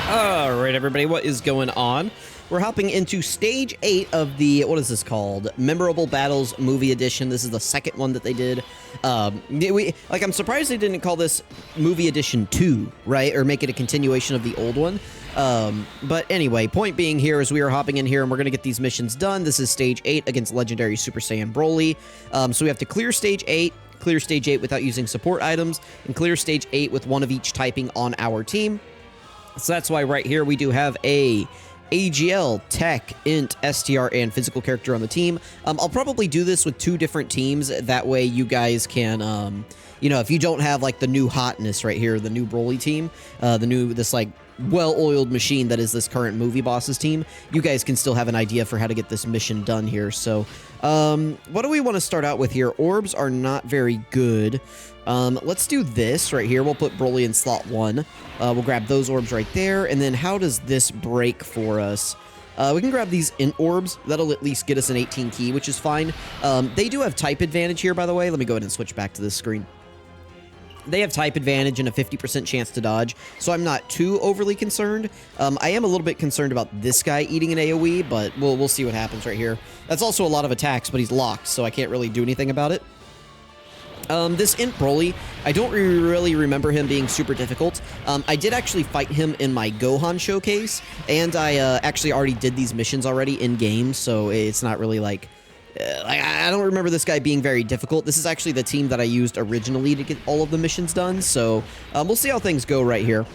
Alright everybody, what is going on? We're hopping into Stage 8 of the, what is this called? Memorable Battles Movie Edition. This is the second one that they did. I'm surprised they didn't call this Movie Edition 2, right? Or make it a continuation of the old one. But anyway, point being here is we are hopping in here and we're going to get these missions done. This is Stage 8 against Legendary Super Saiyan Broly. So we have to clear Stage 8, clear Stage 8 without using support items, and clear Stage 8 with one of each typing on our team. So that's why right here we do have a AGL, Tech, Int, STR, and Physical character on the team. I'll probably do this with 2 different teams. That way you guys can, you know, if you don't have, like, the new hotness right here, the new Broly team, this, like, well-oiled machine that is this current movie boss's team, you guys can still have an idea for how to get this mission done here. So, what do we want to start out with here? Orbs are not very good. Let's do this right here. We'll put Broly in slot 1. We'll grab those orbs right there. And then how does this break for us? We can grab these int orbs. That'll at least get us an 18 key, which is fine. They do have type advantage here, by the way. Let me go ahead and switch back to this screen. They have type advantage and a 50% chance to dodge, so I'm not too overly concerned. I am a little bit concerned about this guy eating an AoE, but we'll see what happens right here. That's also a lot of attacks, but he's locked, so I can't really do anything about it. This Int Broly, I don't really remember him being super difficult. I did actually fight him in my Gohan showcase, and I actually already did these missions already in-game, so it's not really like... I don't remember this guy being very difficult. This is actually the team that I used originally to get all of the missions done, so we'll see how things go right here.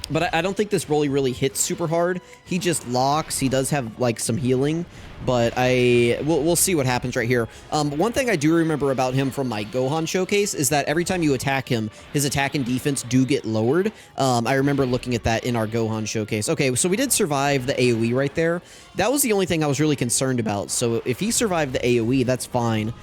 But I don't think this Broly really hits super hard. He just locks. He does have, like, some healing, but we'll see what happens right here. One thing I do remember about him from my Gohan showcase is that every time you attack him, his attack and defense do get lowered. I remember looking at that in our Gohan showcase. Okay, so we did survive the AoE right there. That was the only thing I was really concerned about. So if he survived the AoE, that's fine.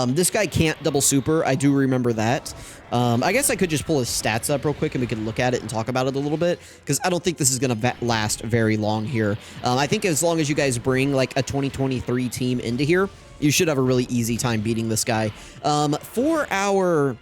This guy can't double super. I do remember that. I guess I could just pull his stats up real quick and we could look at it and talk about it a little bit, because I don't think this is going to last very long here. I think as long as you guys bring like a 2023 team into here, you should have a really easy time beating this guy. For our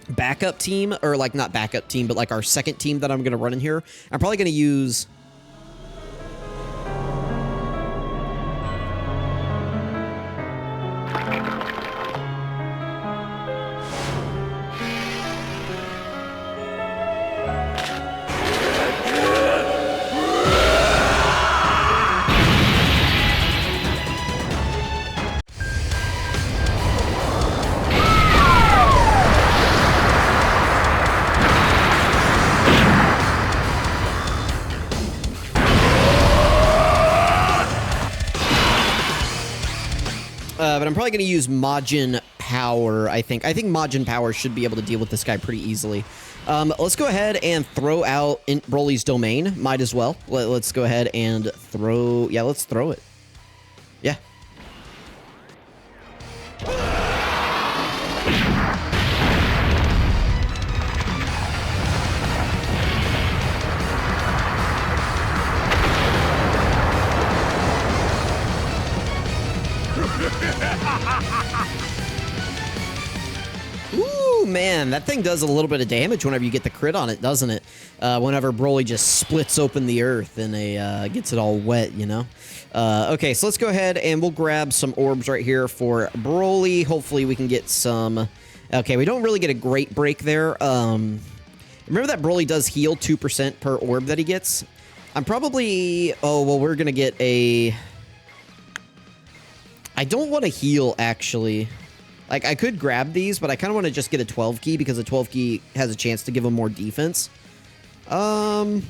backup team, or like not backup team, but like our second team that I'm going to run in here, I'm probably going to use... but I'm probably going to use Majin Power, I think. I think Majin Power should be able to deal with this guy pretty easily. Let's go ahead and throw out Int Broly's domain. Might as well. Let's go ahead and throw... Yeah, let's throw it. Yeah. Ooh, man, that thing does a little bit of damage whenever you get the crit on it, doesn't it? Whenever Broly just splits open the earth and gets it all wet, you know? Okay, so let's go ahead and we'll grab some orbs right here for Broly. Hopefully we can get some... Okay, we don't really get a great break there. Remember that Broly does heal 2% per orb that he gets? I'm probably... Oh, well, we're going to get a... I don't want to heal, actually. Like, I could grab these, but I kind of want to just get a 12 key because a 12 key has a chance to give him more defense. Yeah,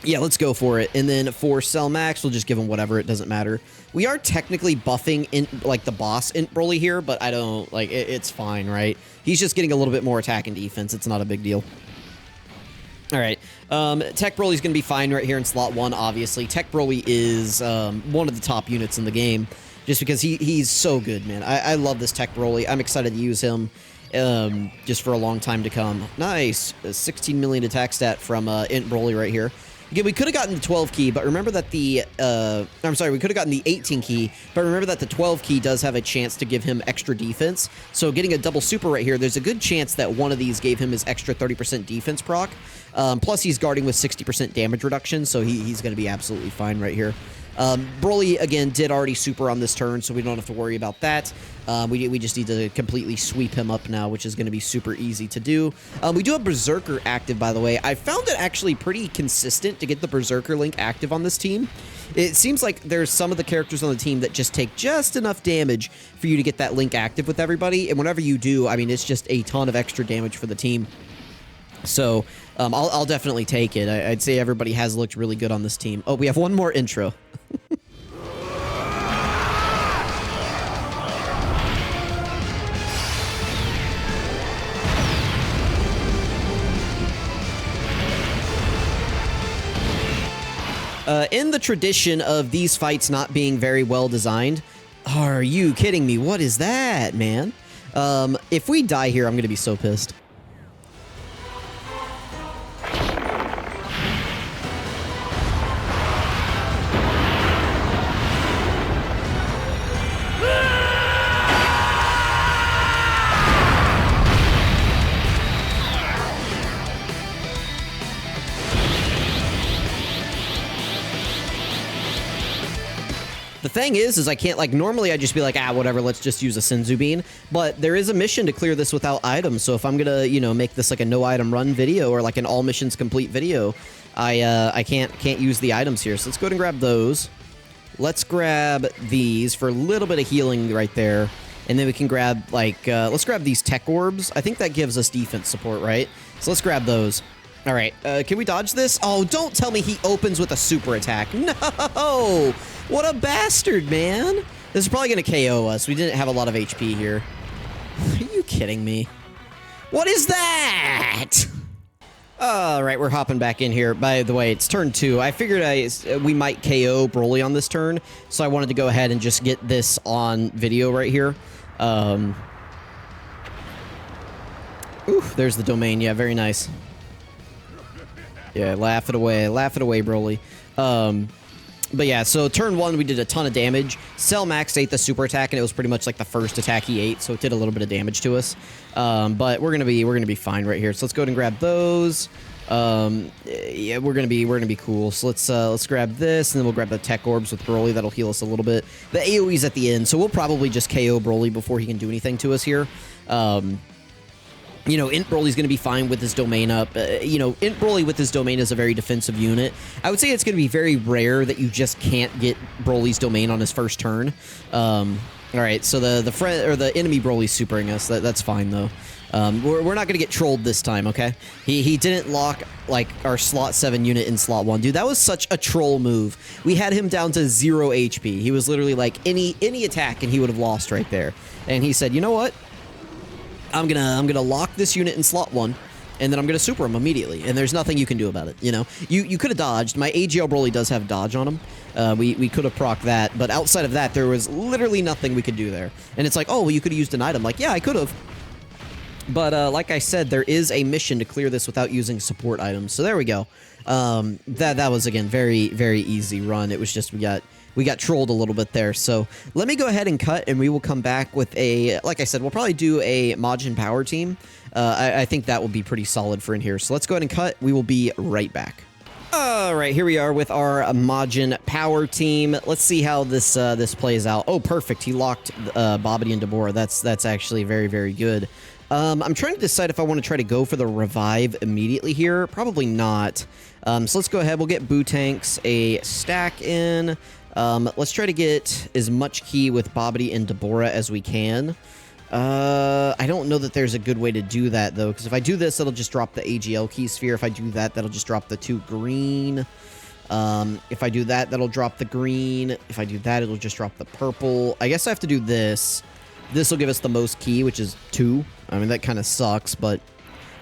let's go for it. And then for Cell Max, we'll just give him whatever. It doesn't matter. We are technically buffing like the boss Int Broly here, but I don't like it's fine, right? He's just getting a little bit more attack and defense. It's not a big deal. All right, Tech Broly's going to be fine right here in slot 1, obviously. Tech Broly is one of the top units in the game, just because he's so good, man. I love this Tech Broly. I'm excited to use him just for a long time to come. Nice. A 16 million attack stat from Int Broly right here. Again, we could have gotten the 12 key, but remember that the, I'm sorry, we could have gotten the 18 key, but remember that the 12 key does have a chance to give him extra defense. So getting a double super right here, there's a good chance that one of these gave him his extra 30% defense proc. Plus, he's guarding with 60% damage reduction, so he's going to be absolutely fine right here. Broly, again, did already super on this turn, so we don't have to worry about that. We just need to completely sweep him up now, which is going to be super easy to do. We do have Berserker active, by the way. I found it actually pretty consistent to get the Berserker link active on this team. It seems like there's some of the characters on the team that just take just enough damage for you to get that link active with everybody, and whenever you do, I mean, it's just a ton of extra damage for the team. So, I'll definitely take it. I'd say everybody has looked really good on this team. Oh, we have one more intro. In the tradition of these fights not being very well designed, are you kidding me? What is that, man? If we die here, I'm going to be so pissed. The thing is I can't, like, normally I'd just be like, whatever, let's just use a Senzu Bean, but there is a mission to clear this without items, so if I'm gonna, you know, make this like a no item run video or like an all missions complete video, I can't use the items here, so let's go ahead and grab those. Let's grab these for a little bit of healing right there, and then we can grab, like, let's grab these tech orbs. I think that gives us defense support, right? So let's grab those. All right, can we dodge this? Oh, don't tell me he opens with a super attack. No! What a bastard, man. This is probably going to KO us. We didn't have a lot of HP here. Are you kidding me? What is that? All right, we're hopping back in here. By the way, it's turn 2. I figured we might KO Broly on this turn, so I wanted to go ahead and just get this on video right here. Ooh, there's the domain. Yeah, very nice. Yeah, laugh it away, Broly. But yeah, so turn 1, we did a ton of damage. Cell maxed ate the super attack, and it was pretty much like the first attack he ate, so it did a little bit of damage to us. But we're gonna be fine right here. So let's go ahead and grab those. Yeah, we're gonna be cool. So let's grab this, and then we'll grab the tech orbs with Broly. That'll heal us a little bit. The AoE's at the end, so we'll probably just KO Broly before he can do anything to us here. You know, Int Broly's going to be fine with his domain up. You know, Int Broly with his domain is a very defensive unit. I would say it's going to be very rare that you just can't get Broly's domain on his first turn. All right, so the enemy Broly's supering us. That's fine though. We're not going to get trolled this time, okay? He didn't lock like our slot 7 unit in slot 1. Dude, that was such a troll move. We had him down to 0 HP. He was literally like any attack and he would have lost right there. And he said, "You know what? I'm gonna lock this unit in slot 1, and then I'm gonna super him immediately, and there's nothing you can do about it. You know, you could have dodged. My AGL Broly does have dodge on him. We could have procced that, but outside of that, there was literally nothing we could do there. And it's like, oh, well, you could have used an item. Like, yeah, I could have. But like I said, there is a mission to clear this without using support items. So there we go. That was again very easy run. It was just we got trolled a little bit there. So let me go ahead and cut, and we will come back with a, like I said, we'll probably do a Majin Power team. I think that will be pretty solid for in here. So let's go ahead and cut. We will be right back. All right, here we are with our Majin Power team. Let's see how this plays out. Oh, perfect. He locked Babidi and Dabura. That's actually very good. I'm trying to decide if I want to try to go for the revive immediately here. Probably not. So let's go ahead. We'll get Boo Tanks a stack in. Let's try to get as much key with Babidi and Dabura as we can. I don't know that there's a good way to do that, though, because if I do this, it'll just drop the AGL key sphere. If I do that, that'll just drop the 2 green. If I do that, that'll drop the green. If I do that, it'll just drop the purple. I guess I have to do this. This will give us the most key, which is 2. I mean, that kind of sucks, but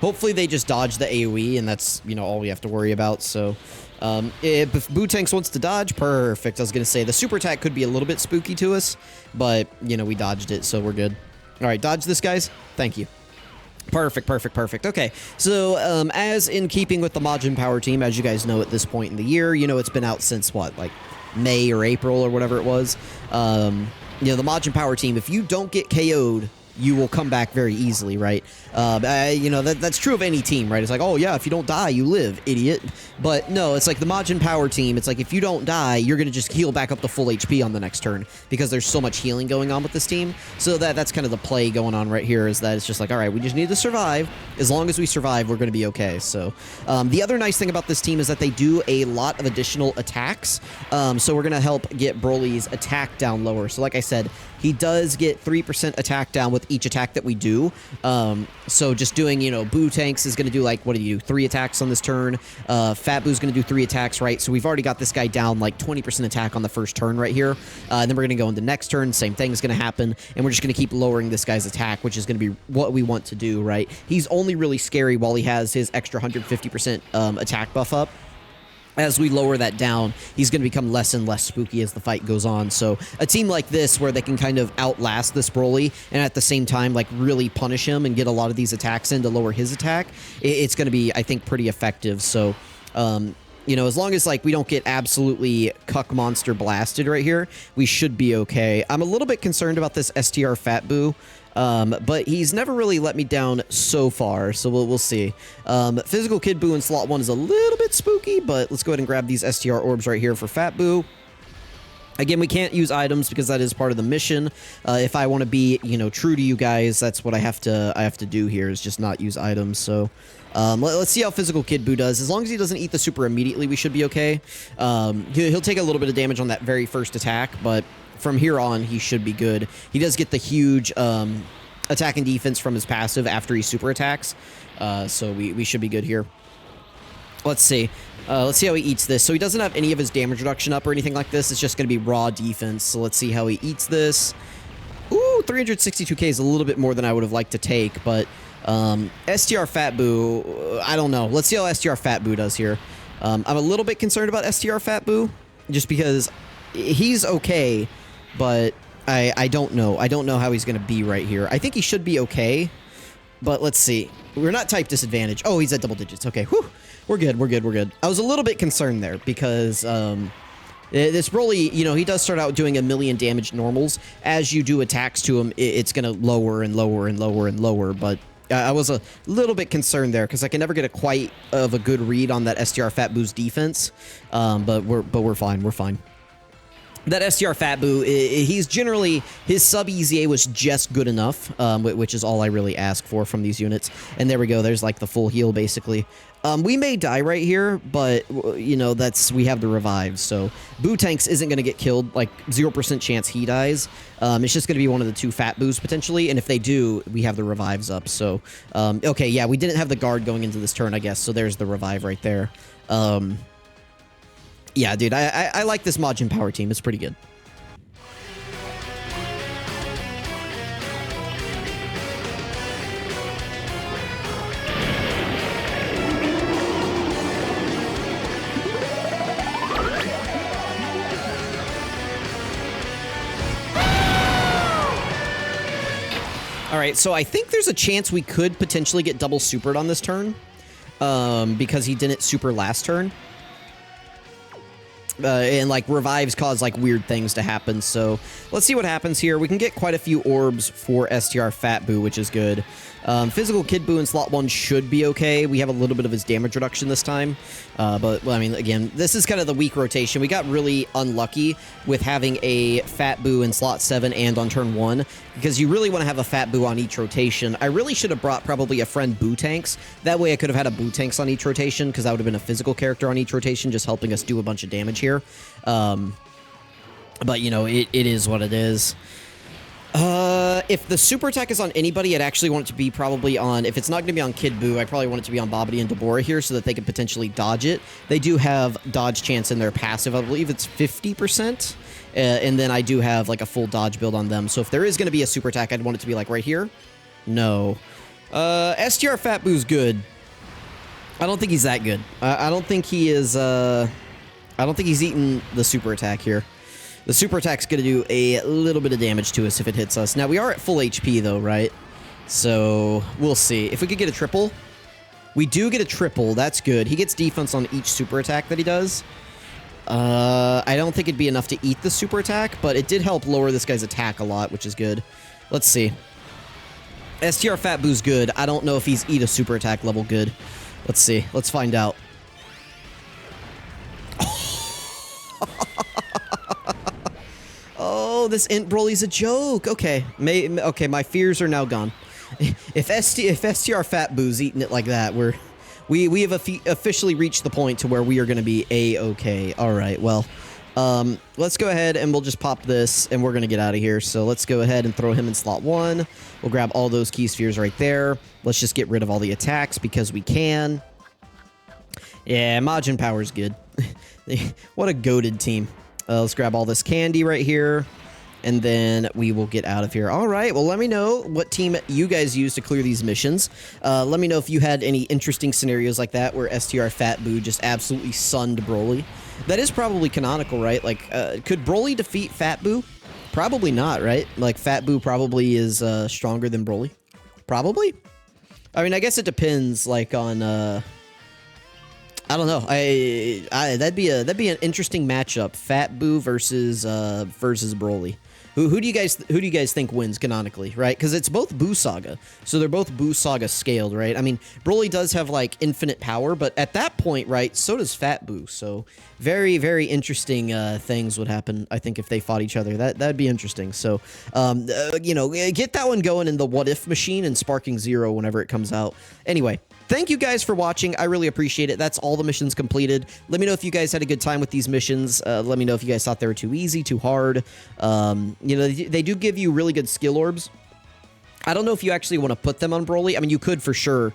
hopefully they just dodge the AoE, and that's, you know, all we have to worry about. So, if Boo Tanks wants to dodge, perfect. I was going to say, the super attack could be a little bit spooky to us, but, you know, we dodged it, so we're good. All right, dodge this, guys. Thank you. Perfect, perfect, perfect. Okay, so as in keeping with the Majin Power team, as you guys know at this point in the year, you know it's been out since what, like May or April or whatever it was. You know, the Majin Power team, if you don't get KO'd, you will come back very easily, right? You know, that's true of any team, right? It's like, oh yeah, if you don't die, you live, idiot. But no, it's like the Majin Power team, it's like if you don't die, you're going to just heal back up to full HP on the next turn because there's so much healing going on with this team. So that's kind of the play going on right here, is that it's just like, all right, we just need to survive. As long as we survive, we're going to be okay. So the other nice thing about this team is that they do a lot of additional attacks. So we're going to help get Broly's attack down lower. So like I said, he does get 3% attack down with each attack that we do. So just doing, you know, Boo Tanks is going to do, like, what do you do? 3 attacks on this turn. Fat Boo's going to do 3 attacks, right? So we've already got this guy down, like, 20% attack on the first turn right here. And then we're going to go into next turn. Same thing is going to happen. And we're just going to keep lowering this guy's attack, which is going to be what we want to do, right? He's only really scary while he has his extra 150% attack buff up. As we lower that down, he's going to become less and less spooky as the fight goes on. So a team like this, where they can kind of outlast this Broly and at the same time, like, really punish him and get a lot of these attacks in to lower his attack, it's going to be, I think, pretty effective. So, you know, as long as, like, we don't get absolutely cuck monster blasted right here, we should be okay. I'm a little bit concerned about this STR Fat Boo. But he's never really let me down so far, so we'll see. Physical Kid Boo in slot 1 is a little bit spooky, but let's go ahead and grab these STR orbs right here for Fat Boo. Again, we can't use items because that is part of the mission. If I want to be, you know, true to you guys, that's what I have to do here, is just not use items. So let's see how Physical Kid Boo does. As long as he doesn't eat the super immediately, we should be okay. He'll take a little bit of damage on that very first attack, but from here on, he should be good. He does get the huge attack and defense from his passive after he super attacks, so we should be good here. Let's see. Let's see how he eats this. So he doesn't have any of his damage reduction up or anything like this. It's just going to be raw defense. So let's see how he eats this. Ooh, 362k is a little bit more than I would have liked to take, but STR Fat Boo, I don't know. Let's see how STR Fat Boo does here. I'm a little bit concerned about STR Fat Boo, just because he's okay, but I don't know. I don't know how he's going to be right here. I think he should be okay, but let's see. We're not type disadvantage. Oh, he's at double digits. Okay, whew. We're good, we're good, we're good. I was a little bit concerned there because this Broly, you know, he does start out doing 1,000,000 damage normals. As you do attacks to him, it's going to lower and lower and lower and lower, but I was a little bit concerned there because I can never get a quite of a good read on that STR Fat Boo's defense, but we're fine, we're fine. That STR Fat Boo, he's generally, his sub-EZA was just good enough, which is all I really ask for from these units. And there we go, there's like the full heal, basically. We may die right here, but, you know, we have the revive, so Boo Tanks isn't going to get killed, like 0% chance he dies. It's just going to be one of the 2 Fat Boos, potentially, and if they do, we have the revives up, so, okay, yeah, we didn't have the guard going into this turn, I guess, so there's the revive right there. Yeah, dude, I like this Majin Power team. It's pretty good. All right, so I think there's a chance we could potentially get double supered on this turn, because he didn't super last turn. And like revives cause like weird things to happen, so let's see what happens here. We can get quite a few orbs for STR Fat Boo, which is good. Physical Kid Boo in slot 1 should be okay. We have a little bit of his damage reduction this time, but well, I mean, again, this is kind of the weak rotation. We got really unlucky with having a Fat Boo in slot 7 and on turn 1, because you really want to have a Fat Boo on each rotation. I really should have brought probably a friend Boo Tanks. That way I could have had a Boo Tanks on each rotation, because that would have been a physical character on each rotation, just helping us do a bunch of damage here. But, you know, it is what it is. If the super attack is on anybody, I'd actually want it to be probably on, if it's not going to be on Kid Boo, I probably want it to be on Babidi and Deborah here so that they can potentially dodge it. They do have dodge chance in their passive. I believe it's 50%. And then I do have like a full dodge build on them. So if there is going to be a super attack, I'd want it to be like right here. No. STR Fat Boo's good. I don't think he's that good. I don't think he is, I don't think he's eating the super attack here. The super attack's going to do a little bit of damage to us if it hits us. Now, we are at full HP, though, right? So we'll see. If we could get a triple, we do get a triple. That's good. He gets defense on each super attack that he does. I don't think it'd be enough to eat the super attack, but it did help lower this guy's attack a lot, which is good. Let's see. STR Fat Boo's good. I don't know if he's eat a super attack level good. Let's see. Let's find out. Oh, this Int Broly's a joke. Okay. Okay, my fears are now gone. If STR Fat Boo's eating it like that, we have officially reached the point to where we are going to be A-okay. All right, well, let's go ahead and we'll just pop this, and we're going to get out of here. So let's go ahead and throw him in slot 1. We'll grab all those key spheres right there. Let's just get rid of all the attacks because we can. Yeah, Majin Power's good. What a goated team. Let's grab all this candy right here, and then we will get out of here. All right, well, let me know what team you guys use to clear these missions. Let me know if you had any interesting scenarios like that where STR Fat Boo just absolutely sunned Broly. That is probably canonical, right? Like, could Broly defeat Fat Boo? Probably not, right? Like, Fat Boo probably is stronger than Broly. Probably? I mean, I guess it depends, like, on... I don't know. That'd be an interesting matchup. Fat Boo versus Broly. Who do you guys think wins canonically, right? Because it's both Boo Saga, so they're both Boo Saga scaled, right? I mean, Broly does have like infinite power, but at that point, right, so does Fat Boo. So very, very interesting things would happen, I think, if they fought each other. That'd be interesting. So you know, get that one going in the What If machine and Sparking Zero whenever it comes out. Anyway. Thank you guys for watching. I really appreciate it. That's all the missions completed. Let me know if you guys had a good time with these missions. Let me know if you guys thought they were too easy, too hard. You know, they do give you really good skill orbs. I don't know if you actually want to put them on Broly. I mean, you could for sure.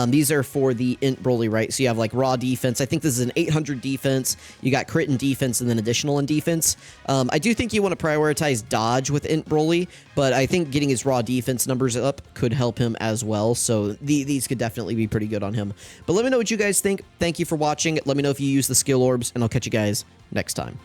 These are for the Int Broly, right? So you have like raw defense. I think this is an 800 defense. You got crit and defense and then additional in defense. I do think you want to prioritize dodge with Int Broly, but I think getting his raw defense numbers up could help him as well. So these could definitely be pretty good on him. But let me know what you guys think. Thank you for watching. Let me know if you use the skill orbs, and I'll catch you guys next time.